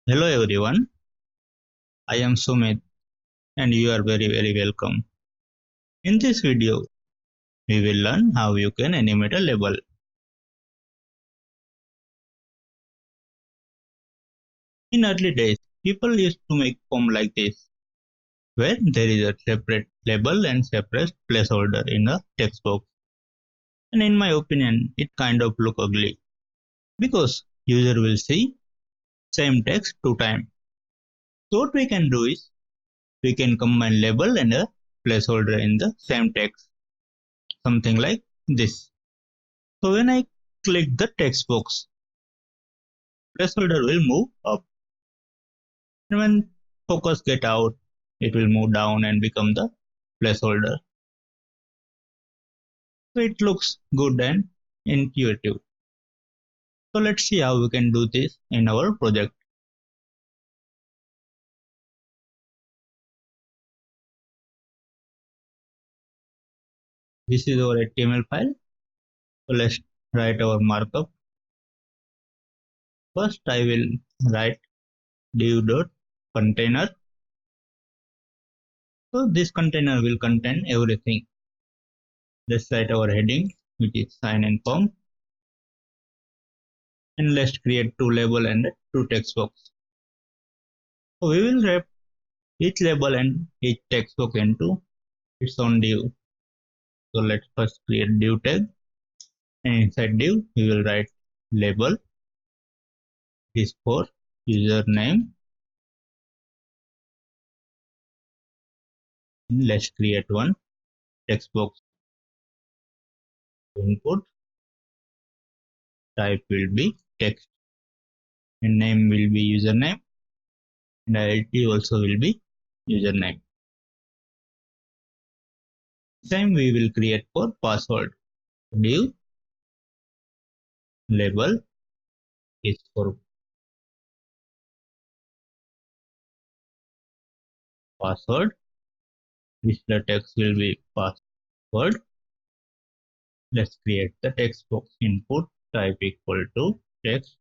Hello everyone, I am Sumit and you are very welcome. In this video, we will learn how you can animate a label. In early days, people used to make form like this, where there is a separate label and separate placeholder in a text box. And in my opinion, it kind of look ugly because user will see same text two times. So what we can do is we can combine label and a placeholder in the same text, something like this. So when I click the text box, placeholder will move up. And when focus get out, it will move down and become the placeholder. So it looks good and intuitive. So let's see how we can do this in our project. This is our HTML file. So let's write our markup. First I will write div.container. So this container will contain everything. Let's write our heading, which is sign in form. And let's create two label and two text box. So we will wrap each label and each text box into its own div. So let's first create div tag, and inside div we will write label is for username. And let's create one text box. Input type will be text and name will be username and ID also will be username. Same we will create for password. Div label is for password, which the text will be password. Let's create the text box. Input type equal to text.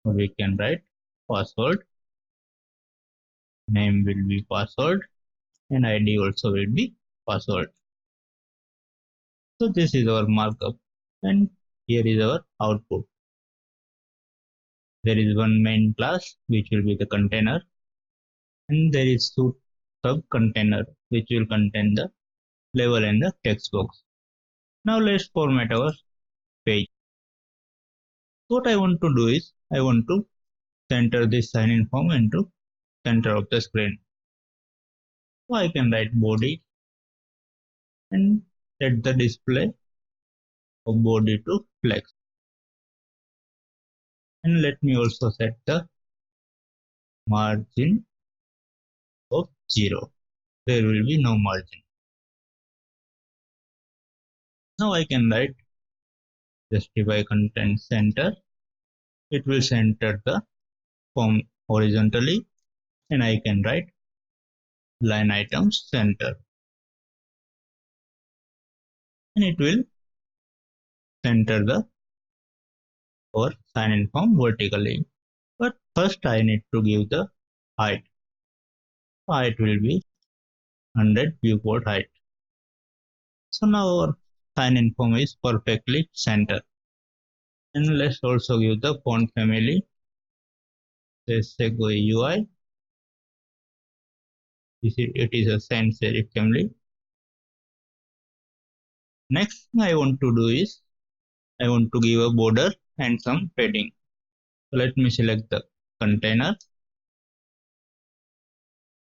We can write password, name will be password, and ID also will be password. So this is our markup, and here is our output. There is one main class which will be the container, and there is two sub container which will contain the label and the text box. Now let's format our page. What I want to do is I want to center this sign in form into center of the screen. So I can write body and set the display of body to flex. And let me also set the margin of 0. There will be no margin. Now I can write justify content center. It will center the form horizontally, and I can write line items center, and it will center the or sign in form vertically. But first I need to give the height. Height will be 100 viewport height. So now our sign in form is perfectly centered. And let's also give the font family. Let's say go UI. It is a sans serif family. Next thing I want to do is I want to give a border and some padding. So let me select the container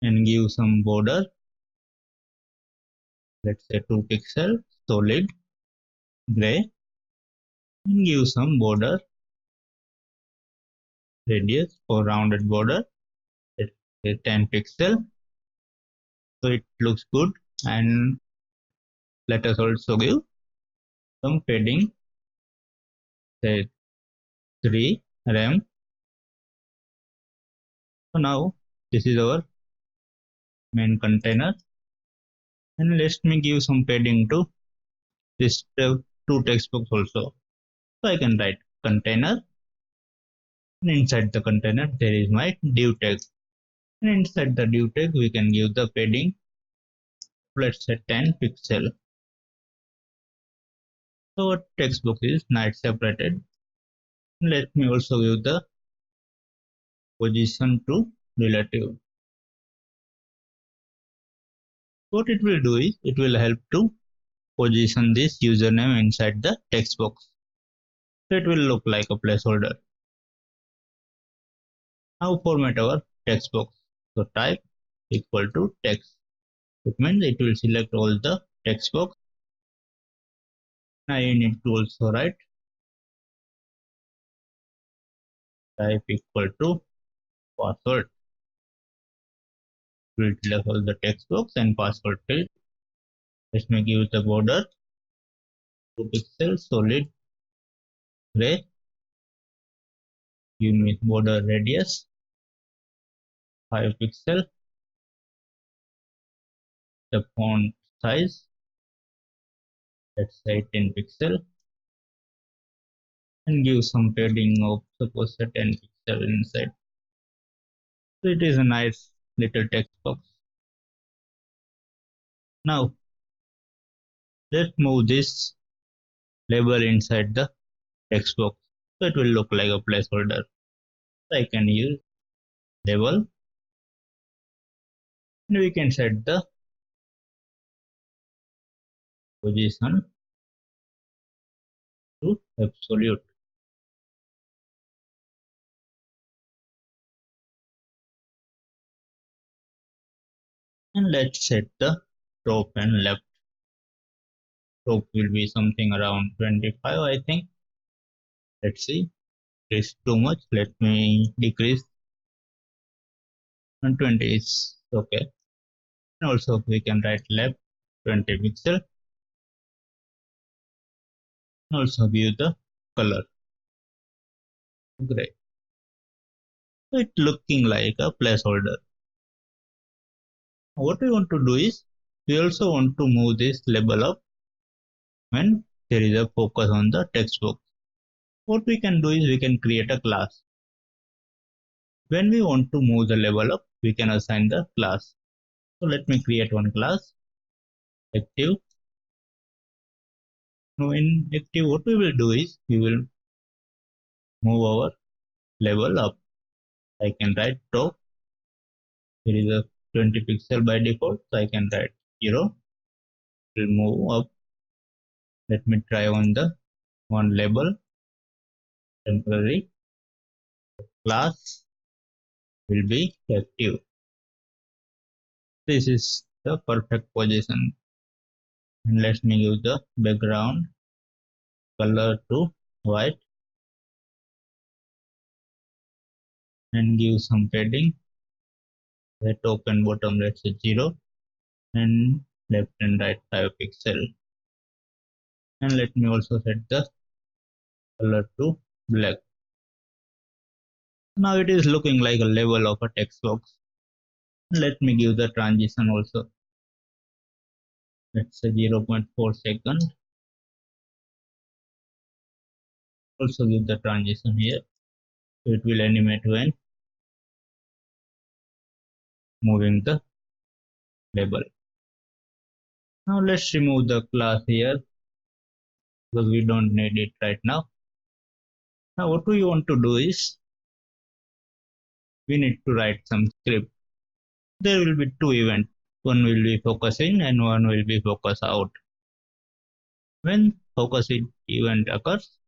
and give some border. Let's say 2 pixel solid gray, and give some border radius for rounded border. Let's say 10 pixel. So it looks good, and let us also give some padding, say 3 rem. So now this is our main container, and let me give some padding to this two text box also. So I can write container And inside the container, there is my div tag. And inside the div tag, we can give the padding, let's say 10 pixel. So our text box is nice separated. Let me also give the position to relative. What it will do is it will help to position this username inside the text box. So it will look like a placeholder. Now format our text box. So type equal to text. It means it will select all the text box. Now you need to also write type equal to password. It will select all the text box and password field. Let me give the border 2 pixels solid gray. Give me border radius 5 pixel. The font size, let's say 10 pixel, and give some padding of suppose a 10 pixel inside. So it is a nice little text box. Now let's move this label inside the text box. So it will look like a placeholder. So I can use label and we can set the position to absolute. And let's set the top and left. Top will be something around 25, I think. Let's see. It's too much. Let me decrease. And 20 is okay. And also we can write left 20 pixel. And also give the color gray. So it's looking like a placeholder. What we want to do is we also want to move this label up when there is a focus on the text box. What we can do is we can create a class. When we want to move the label up, we can assign the class. So let me create one class, active. Now in active, what we will do is we will move our label up. I can write top. There is a 20 pixel by default, so I can write 0. Will move up. Let me try on the one label. Temporary class will be active. This is the perfect position. And let me use the background color to white and give some padding. The top and bottom, let's say 0, and left and right 5 pixel. And let me also set the color to black. Now it is looking like a level of a text box. Let me give the transition also. Let's say 0.4 second. Also give the transition here. So it will animate when moving the label. Now let's remove the class here because we don't need it right now. Now what we want to do is we need to write some script. There will be two events. One will be focus in and one will be focus out. When focus in event occurs,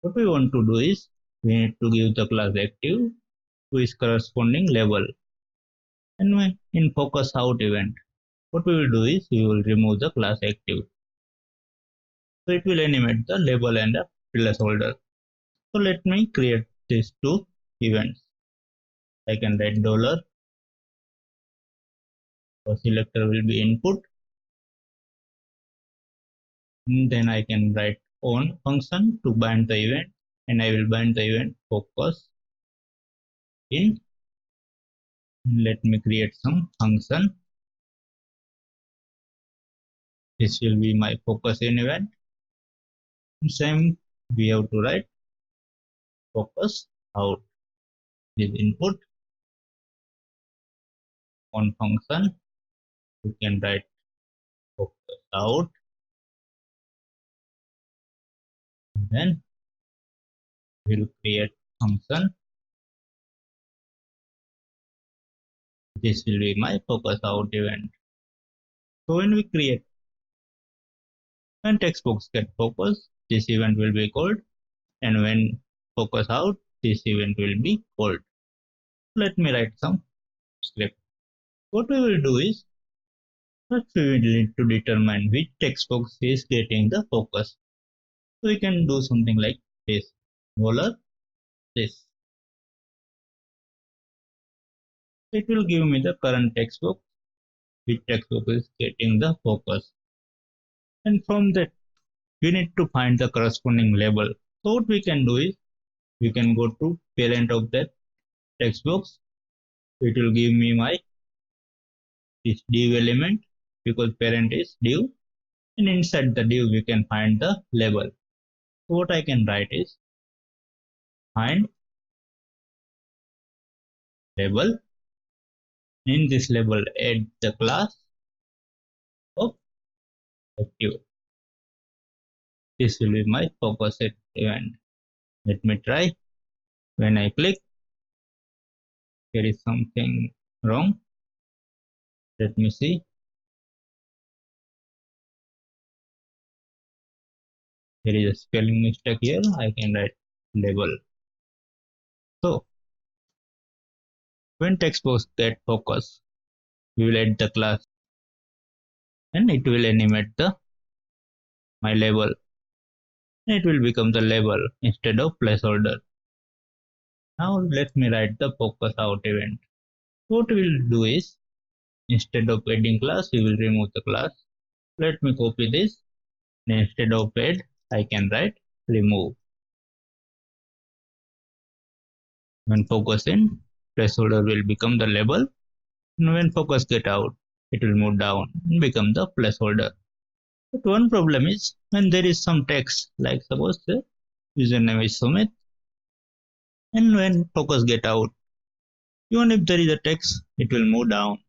what we want to do is we need to give the class active to its corresponding label. And when in focus out event, what we will do is we will remove the class active. So it will animate the label and the placeholder. So let me create these two events. I can write dollar. So selector will be input. And then I can write on function to bind the event, and I will bind the event focus in. Let me create some function. This will be my focus in event. Same we have to write focus out. this input on function. You can write focus out, then we'll create function. This will be my focus out event. So when we create, when text box get focus, this event will be called, and when focus out, this event will be called. Let me write some script. What we will do is, first we will need to determine which text box is getting the focus. So we can do something like this, dollar this. It will give me the current text box, which text box is getting the focus. And from that, we need to find the corresponding label. So what we can do is, we can go to parent of that text box. It will give me my this div element because parent is div, and inside the div we can find the label. So what I can write is find label. In this label, add the class of active. This will be my focus set event. Let me try. When I click, there is something wrong. Let me see. There is a spelling mistake here. I can write label. So when text box get focus, we will add the class and it will animate the my label. It will become the label instead of placeholder. Now let me write the focus out event. What we will do is, instead of adding class, we will remove the class. Let me copy this. And instead of add, I can write remove. When focus in, placeholder will become the label. And when focus get out, it will move down and become the placeholder. But one problem is when there is some text, like suppose the username is Sumit, and when focus get out, even if there is a text, it will move down.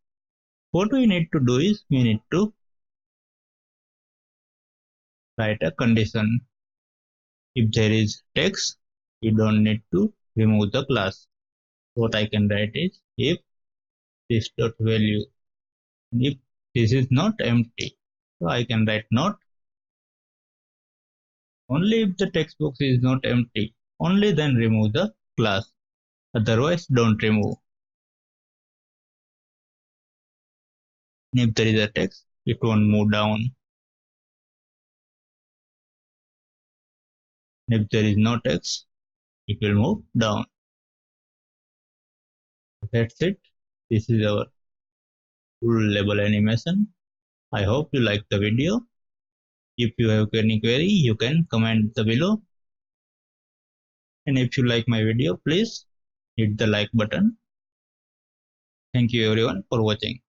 What we need to do is we need to write a condition. If there is text, you don't need to remove the class. What I can write is if this dot value, if this is not empty, so I can write not. Only if the text box is not empty, only then remove the class. Otherwise, don't remove. If there is a text, it won't move down. If there is no text, it will move down. That's it. This is our full label animation. I hope you like the video. If you have any query, you can comment the below. And if you like my video, please hit the like button. Thank you everyone for watching.